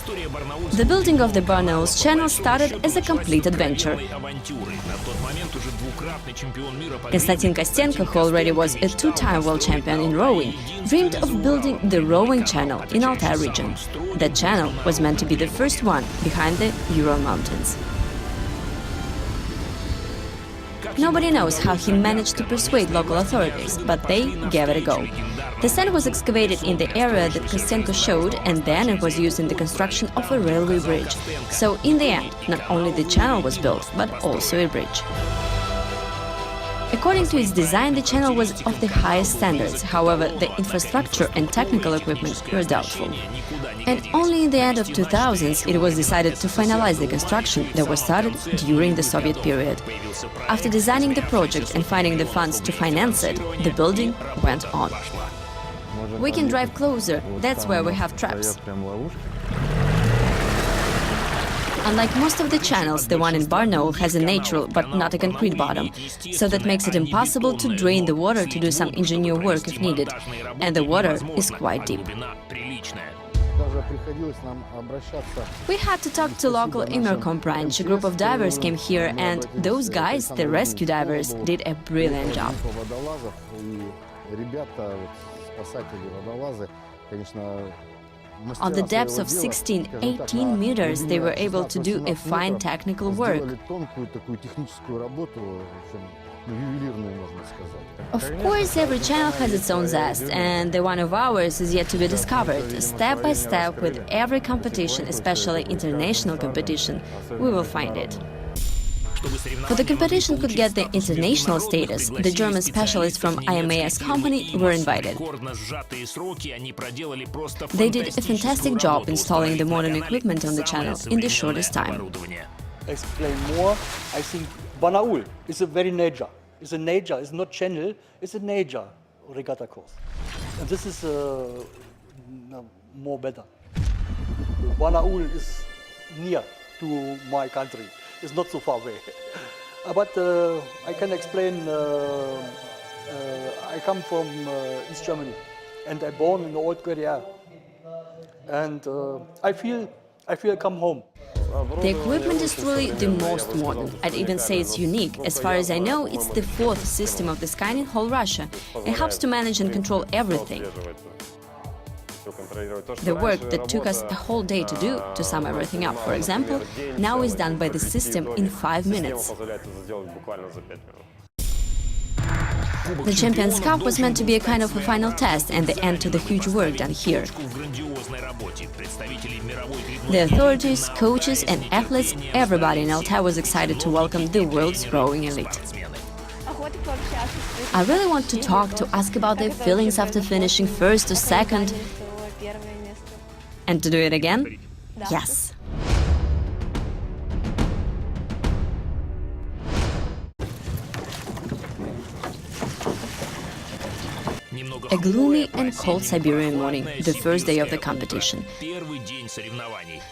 The building of the Barnaul's channel started as a complete adventure. Konstantin Kostenko, who already was a two-time world champion in rowing, dreamed of building the rowing channel in Altai region. That channel was meant to be the first one behind the Ural Mountains. Nobody knows how he managed to persuade local authorities, but they gave it a go. The sand was excavated in the area that Kostenko showed, and then it was used in the construction of a railway bridge. So, in the end, not only the channel was built, but also a bridge. According to its design, the channel was of the highest standards, however, the infrastructure and technical equipment were doubtful. And only in the end of 2000s it was decided to finalize the construction that was started during the Soviet period. After designing the project and finding the funds to finance it, the building went on. We can drive closer, that's where we have traps. Unlike most of the channels, the one in Barnaul has a natural but not a concrete bottom, so that makes it impossible to drain the water to do some engineer work if needed, and the water is quite deep. We had to talk to local Imercom branch. A group of divers came here, and those guys, the rescue divers, did a brilliant job. On the depths of 16–18 meters, they were able to do a fine technical work. Of course, every channel has its own zest, and the one of ours is yet to be discovered. Step by step, with every competition, especially international competition, we will find it. For the competition could get the international status, the German specialists from IMAS company were invited. They did a fantastic job installing the modern equipment on the channel in the shortest time. Explain more, I think Barnaul is a very nature. It's a nature, it's not channel, it's a nature regatta course. And this is more better. Barnaul is near to my country. It's not so far away. But I can explain, I come from East Germany and I'm born in the old Korea. And I feel come home. The equipment is truly the most modern. I'd even say it's unique. As far as I know, it's the fourth system of this kind in whole Russia. It helps to manage and control everything. The work that took us a whole day to do, to sum everything up, for example, now is done by the system in 5 minutes. The Champions Cup was meant to be a kind of a final test and the end to the huge work done here. The authorities, coaches and athletes, everybody in Altai was excited to welcome the world's rowing elite. I really want to talk, to ask about their feelings after finishing first or second. And to do it again? Yes! A gloomy and cold Siberian morning, the first day of the competition.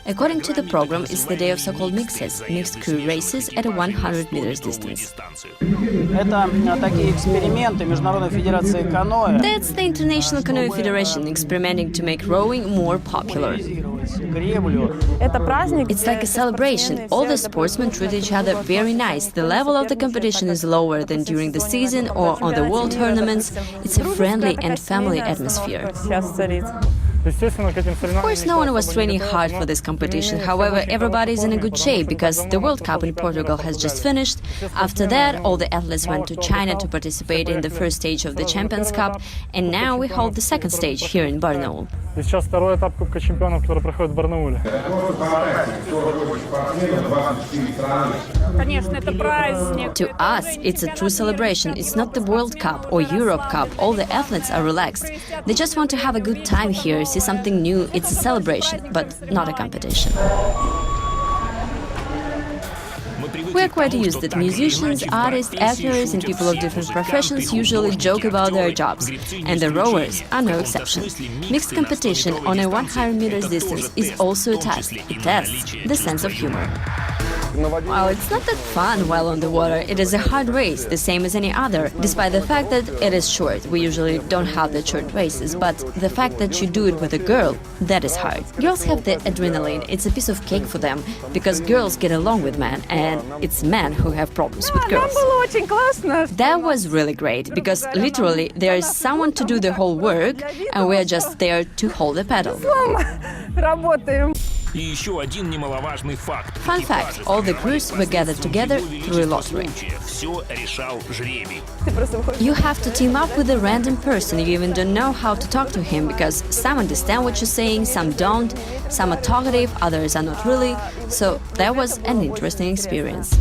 According to the program, it's the day of so-called mixes, mixed crew races at a 100 meters distance. That's the International Canoe Federation experimenting to make rowing more popular. It's like a celebration. All the sportsmen treat each other very nice. The level of the competition is lower than during the season or on the world tournaments. It's a friendly and family atmosphere. Of course, no one was training hard for this competition. However, everybody is in a good shape because the World Cup in Portugal has just finished. After that, all the athletes went to China to participate in the first stage of the Champions Cup, and now we hold the second stage here in Barnaul. To us, it's a true celebration. It's not the World Cup or Europe Cup. All the athletes are relaxed. They just want to have a good time here, see something new. It's a celebration, but not a competition. We are quite used that musicians, artists, actors and people of different professions usually joke about their jobs, and the rowers are no exception. Mixed competition on a 100 meters distance is also a test. It tests the sense of humor. Well, it's not that fun while on the water. It is a hard race, the same as any other, despite the fact that it is short. We usually don't have the short races, but the fact that you do it with a girl, that is hard. Girls have the adrenaline, it's a piece of cake for them, because girls get along with men, and it's men who have problems with girls. That was really great, because literally there is someone to do the whole work, and we are just there to hold the pedal. Fun fact, all the crews were gathered together through a lottery. You have to team up with a random person, you even don't know how to talk to him, because some understand what you're saying, some don't, some are talkative, others are not really, so that was an interesting experience.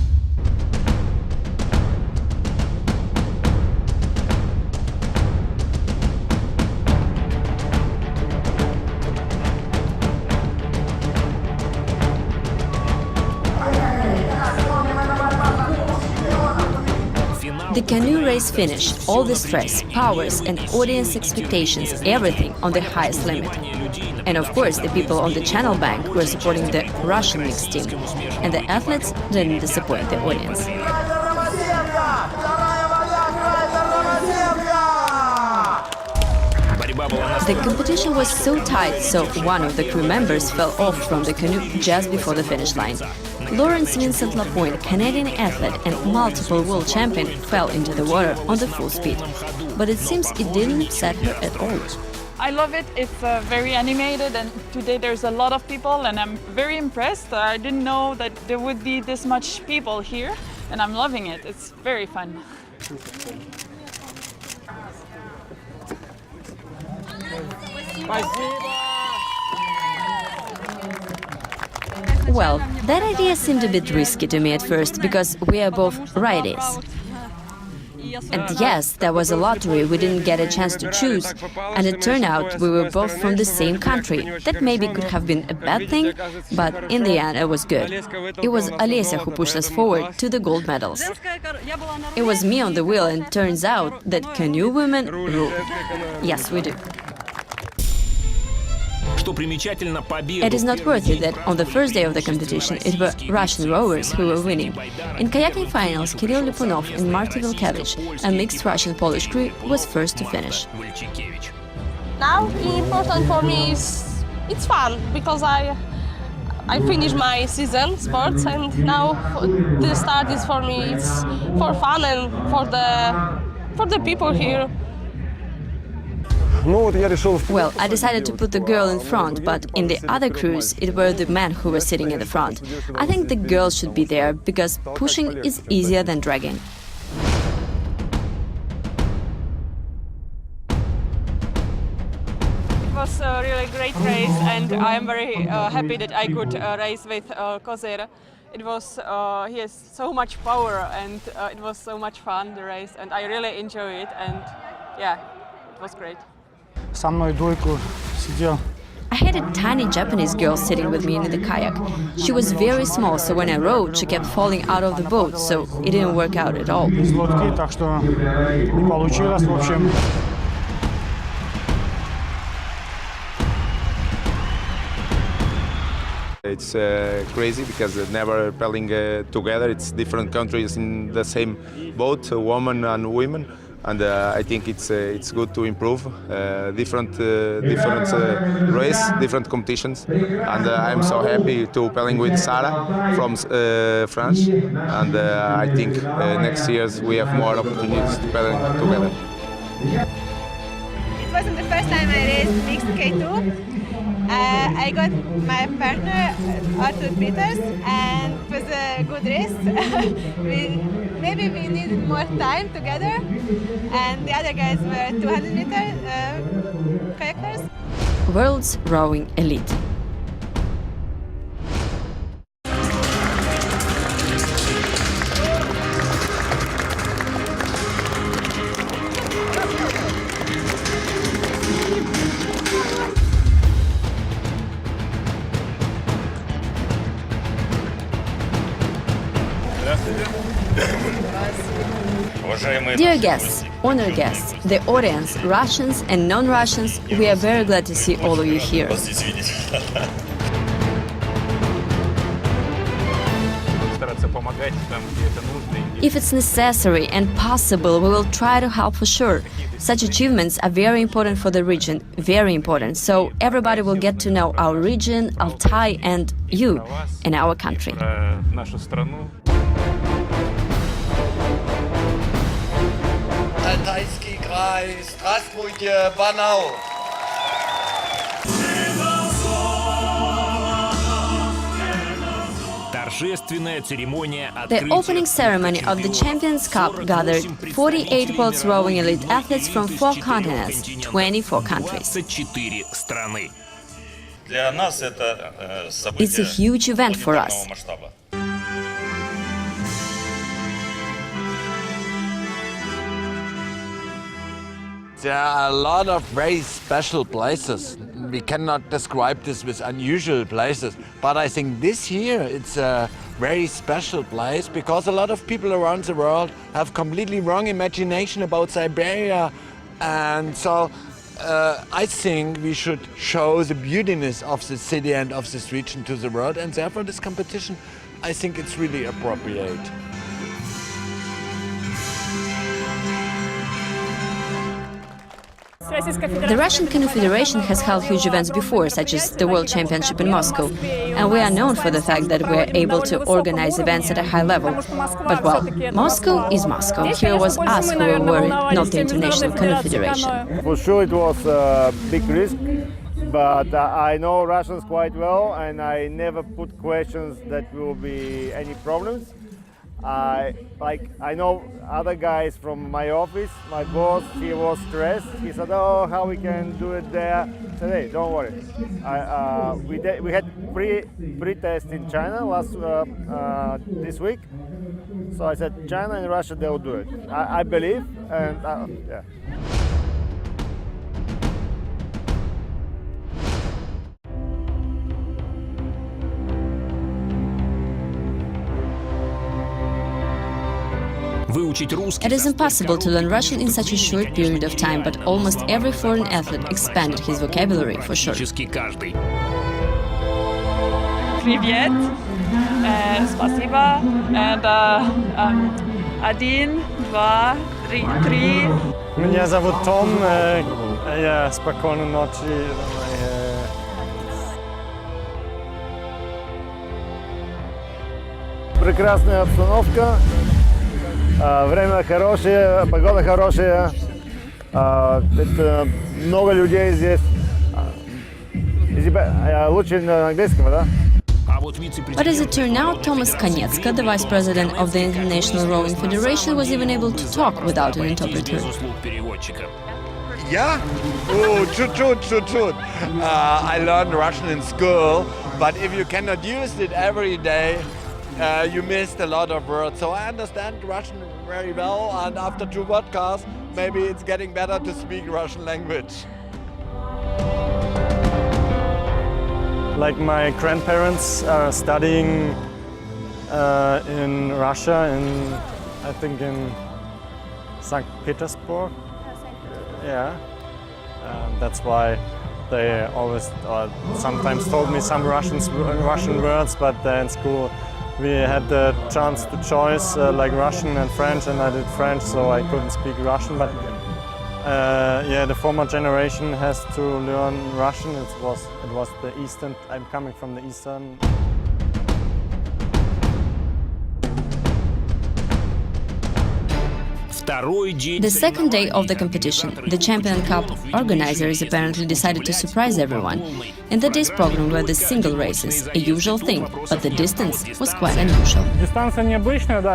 The canoe race finished, all the stress, powers and audience expectations, everything on the highest limit. And of course, the people on the channel bank were supporting the Russian mixed team, and the athletes didn't disappoint the audience. The competition was so tight, so one of the crew members fell off from the canoe just before the finish line. Lawrence Vincent Lapointe, Canadian athlete and multiple world champion, fell into the water on the full speed. But it seems it didn't upset her at all. I love it. It's very animated, and today there's a lot of people, and I'm very impressed. I didn't know that there would be this much people here, and I'm loving it. It's very fun. Well, that idea seemed a bit risky to me at first, because we are both righties. And yes, there was a lottery, we didn't get a chance to choose, and it turned out we were both from the same country. That maybe could have been a bad thing, but in the end it was good. It was Olesya who pushed us forward to the gold medals. It was me on the wheel, and turns out that canoe women rule. Yes, we do. It is noteworthy that on the first day of the competition it were Russian rowers who were winning. In kayaking finals, Kirill Lipunov and Marty Vilkevich, a mixed Russian-Polish crew, was first to finish. Now, important for me is it's fun, because I finished my season sports, and now the start is for me, it's for fun and for the people here. Well, I decided to put the girl in front, but in the other crews it were the men who were sitting in the front. I think the girls should be there, because pushing is easier than dragging. It was a really great race, and I am very happy that I could race with Kozer. It was, he has so much power, and it was so much fun, the race, and I really enjoy it, and yeah, it was great. I had a tiny Japanese girl sitting with me in the kayak. She was very small, so when I rowed, she kept falling out of the boat, so it didn't work out at all. It's crazy because never paddling together. It's different countries in the same boat, women and women. And I think it's good to improve different race, different competitions. And I'm so happy to paddling with Sarah from France. And I think next years we have more opportunities to paddling together. It wasn't the first time I raced mixed K2. I got my partner, Arthur Peters, and it was a good race. Maybe we needed more time together, and the other guys were 200-meter kayakers. World's rowing elite. Dear guests, honored guests, the audience, Russians and non-Russians, we are very glad to see all of you here. If it's necessary and possible, we will try to help for sure. Such achievements are very important for the region, very important. So everybody will get to know our region, Altai, and you, and our country. Altaiский край, здравствуйте, Barnaul. The opening ceremony of the Champions Cup gathered 48 world rowing elite athletes from 4 continents, 24 countries. It's a huge event for us. There are a lot of very special places. We cannot describe this with unusual places, but I think this year it's a very special place because a lot of people around the world have completely wrong imagination about Siberia, and so I think we should show the beautiness of the city and of this region to the world, and therefore this competition, I think it's really appropriate. The Russian Canoe Federation has held huge events before, such as the World Championship in Moscow, and we are known for the fact that we are able to organize events at a high level. But well, Moscow is Moscow. Here was us who were worried, not the International Canoe Federation. For sure it was a big risk, but I know Russians quite well and I never put questions that will be any problems. I know other guys from my office, my boss, he was stressed. He said, oh, how we can do it there. I said, hey, don't worry. We had pre-test in China this week. So I said, China and Russia, they'll do it. I believe, and yeah. It is impossible to learn Russian in such a short period of time, but almost every foreign athlete expanded his vocabulary, for sure. Привет, спасибо, and один, два, три. Меня зовут Том, я спокойной ночи. Прекрасная обстановка. Время хорошее, погода хорошая, это много людей здесь. Лучше на английском, да? But as it turned out, Thomas Konetska, the vice president of the International Rowing Federation, was even able to talk without an interpreter. Yeah? Oh, chut. I learned Russian in school, but if you cannot use it every day, you missed a lot of words. So I understand Russian very well, and after 2 podcasts, maybe it's getting better to speak Russian language. Like my grandparents are studying in Russia, I think in St. Petersburg. Yeah, that's why they always sometimes told me some Russian words, but in school we had the chance to choose like Russian and French, and I did French, so I couldn't speak Russian. But yeah, the former generation has to learn Russian. It was the Eastern. I'm coming from the Eastern. The second day of the competition, the Champion Cup organizers apparently decided to surprise everyone. In the day's program were the single races, a usual thing, but the distance was quite unusual.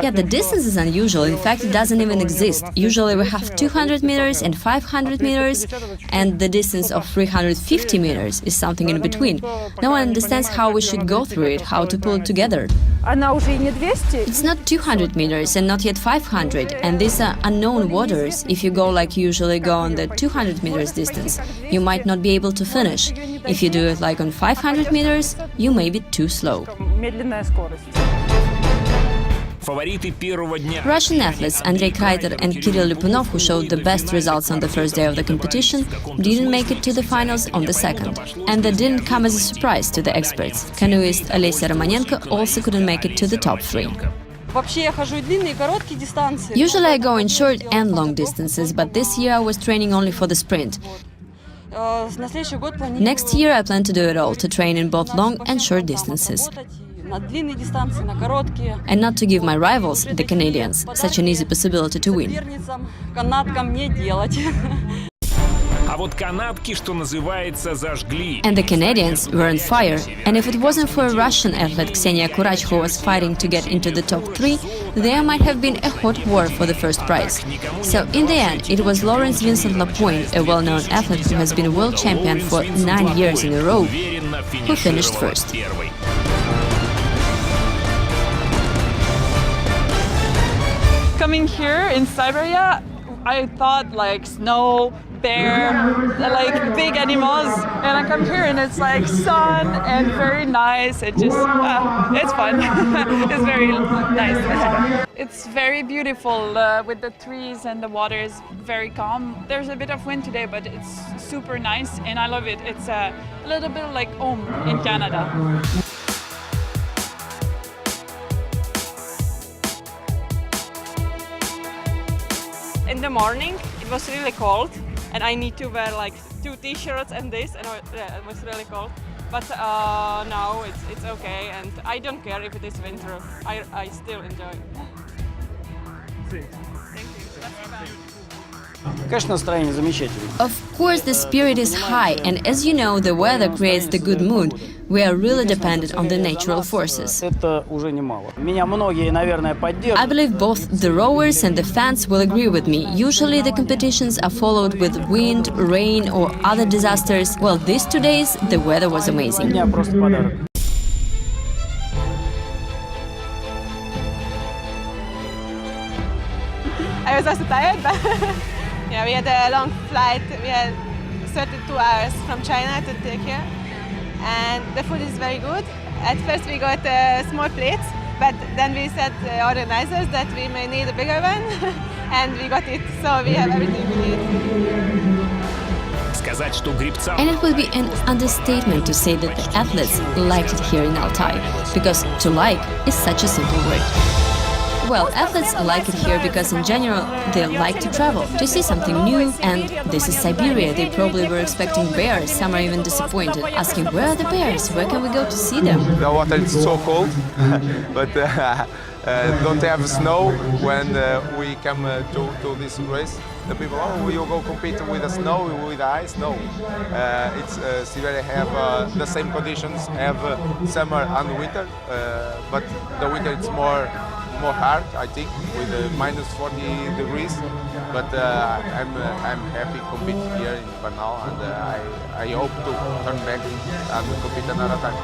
Yeah, the distance is unusual, in fact it doesn't even exist. Usually we have 200 meters and 500 meters, and the distance of 350 meters is something in between. No one understands how we should go through it, how to pull it together. It's not 200 meters and not yet 500, and these are unknown waters. If you go like you usually go on the 200 meters distance, you might not be able to finish. If you do it like on 500 meters, you may be too slow. Russian athletes Andrei Kreiter and Kirill Lipunov, who showed the best results on the first day of the competition, didn't make it to the finals on the second. And that didn't come as a surprise to the experts. Canoeist Olesya Romanenko also couldn't make it to the top 3. Usually I go in short and long distances, but this year I was training only for the sprint. Next year I plan to do it all, to train in both long and short distances. And not to give my rivals, the Canadians, such an easy possibility to win. And the Canadians were on fire. And if it wasn't for a Russian athlete, Ksenia Kurach, who was fighting to get into the top 3, there might have been a hot war for the first prize. So in the end, it was Lawrence Vincent Lapointe, a well-known athlete who has been world champion for 9 years in a row, who finished first. Coming here in Siberia, I thought like snow, bear, like big animals, and I come here and it's like sun and very nice. It just, it's fun. It's very nice. It's very beautiful with the trees and the water is very calm. There's a bit of wind today, but it's super nice and I love it. It's a little bit like home in Canada. In the morning, it was really cold, and I need to wear like 2 t-shirts and this, and it was really cold. But now it's okay, and I don't care if it is winter. I still enjoy it. Thank you. Of course, the spirit is high, and as you know, the weather creates the good mood. We are really dependent on the natural forces. I believe both the rowers and the fans will agree with me. Usually the competitions are followed with wind, rain or other disasters. Well, these 2 days the weather was amazing. I was also tired, but yeah, we had a long flight. We had 32 hours from China to take here, and the food is very good. At first we got small plates, but then we said to the organizers that we may need a bigger one, and we got it, so we have everything we need. And it would be an understatement to say that the athletes liked it here in Altai, because to like is such a simple word. Well, athletes like it here because in general they like to travel, to see something new, and this is Siberia. They probably were expecting bears, some are even disappointed, asking where are the bears, where can we go to see them? The water is so cold, but don't have snow when we come to this race. The people, oh, you go compete with the snow, with the ice? No. Siberia have the same conditions, have summer and winter, but the winter it's more hard, I think, with minus 40 degrees. But I'm happy to compete here in Barnaul, and I hope to turn back and compete another time.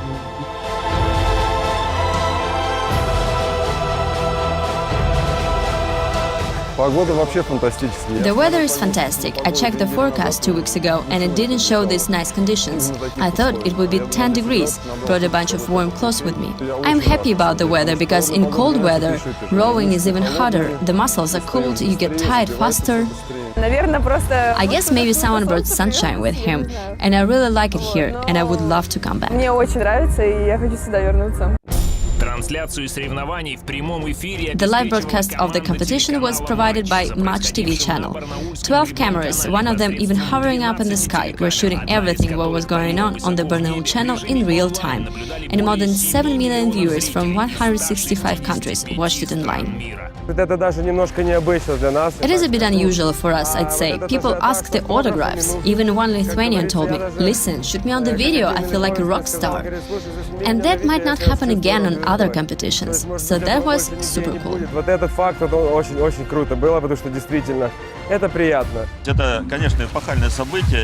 The weather is fantastic. I checked the forecast 2 weeks ago and it didn't show these nice conditions. I thought it would be 10 degrees, brought a bunch of warm clothes with me. I'm happy about the weather because in cold weather, rowing is even harder. The muscles are cold, you get tired faster. I guess maybe someone brought sunshine with him, and I really like it here, and I would love to come back. The live broadcast of the competition was provided by Match TV channel. 12 cameras, one of them even hovering up in the sky, were shooting everything what was going on the Barnaul channel in real time. And more than 7 million viewers from 165 countries watched it online. It is a bit unusual for us, I'd say. People ask the autographs. Even one Lithuanian told me, listen, shoot me on the video, I feel like a rock star. And that might not happen again on other competitions. So that was super cool.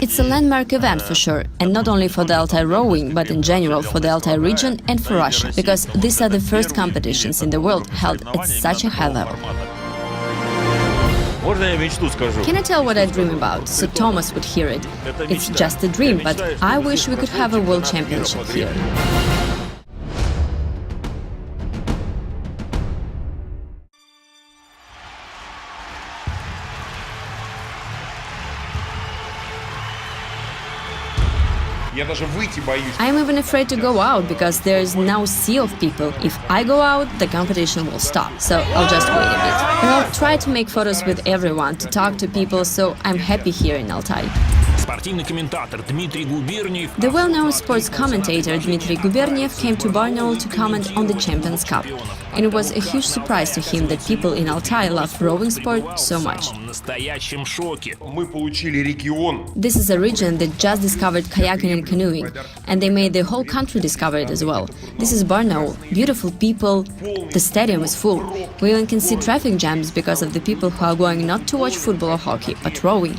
It's a landmark event for sure, and not only for the Altai rowing, but in general for the Altai region and for Russia, because these are the first competitions in the world held at such a high level. Can I tell what I dream about, so Thomas would hear it? It's just a dream, but I wish we could have a world championship here. I'm even afraid to go out because there is now sea of people. If I go out, the competition will stop. So I'll just wait a bit. And I'll try to make photos with everyone, to talk to people, so I'm happy here in Altai. The well-known sports commentator Dmitry Guberniev came to Barnaul to comment on the Champions Cup. And it was a huge surprise to him that people in Altai love rowing sport so much. This is a region that just discovered kayaking and canoeing, and they made the whole country discover it as well. This is Barnaul, beautiful people, the stadium is full. We even can see traffic jams because of the people who are going not to watch football or hockey, but rowing.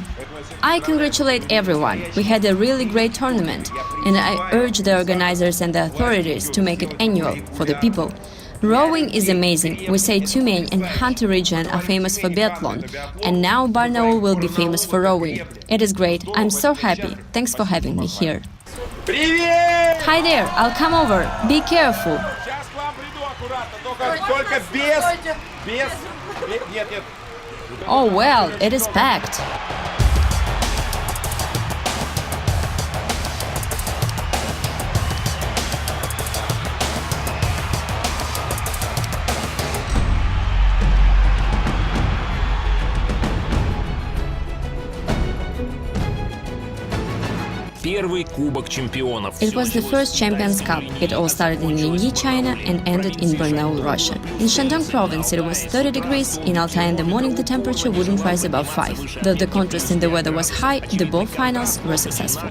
I congratulate everyone. We had a really great tournament, and I urge the organizers and the authorities to make it annual for the people. Rowing is amazing. We say Tyumeny and Khanty region are famous for biathlon, and now Barnaul will be famous for rowing. It is great. I'm so happy. Thanks for having me here. Hi there, I'll come over. Be careful. Oh well, it is packed. It was the first Champions Cup. It all started in Ningyi, China and ended in Barnaul, Russia. In Shandong province it was 30 degrees, in Altai in the morning the temperature wouldn't rise above 5. Though the contrast in the weather was high, the both finals were successful.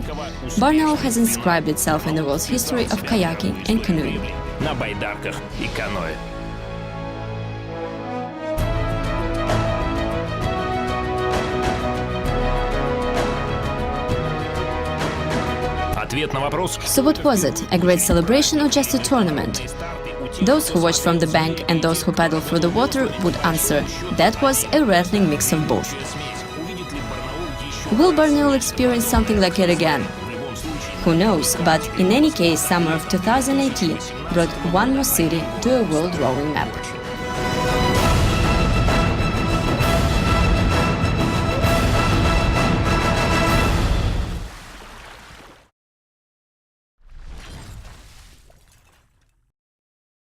Barnaul has inscribed itself in the world's history of kayaking and canoeing. На байдарках и каноэ. So what was it? A great celebration or just a tournament? Those who watched from the bank and those who paddled through the water would answer, that was a rattling mix of both. Will Barnaul experience something like it again? Who knows, but in any case, summer of 2018 brought one more city to a world rowing map.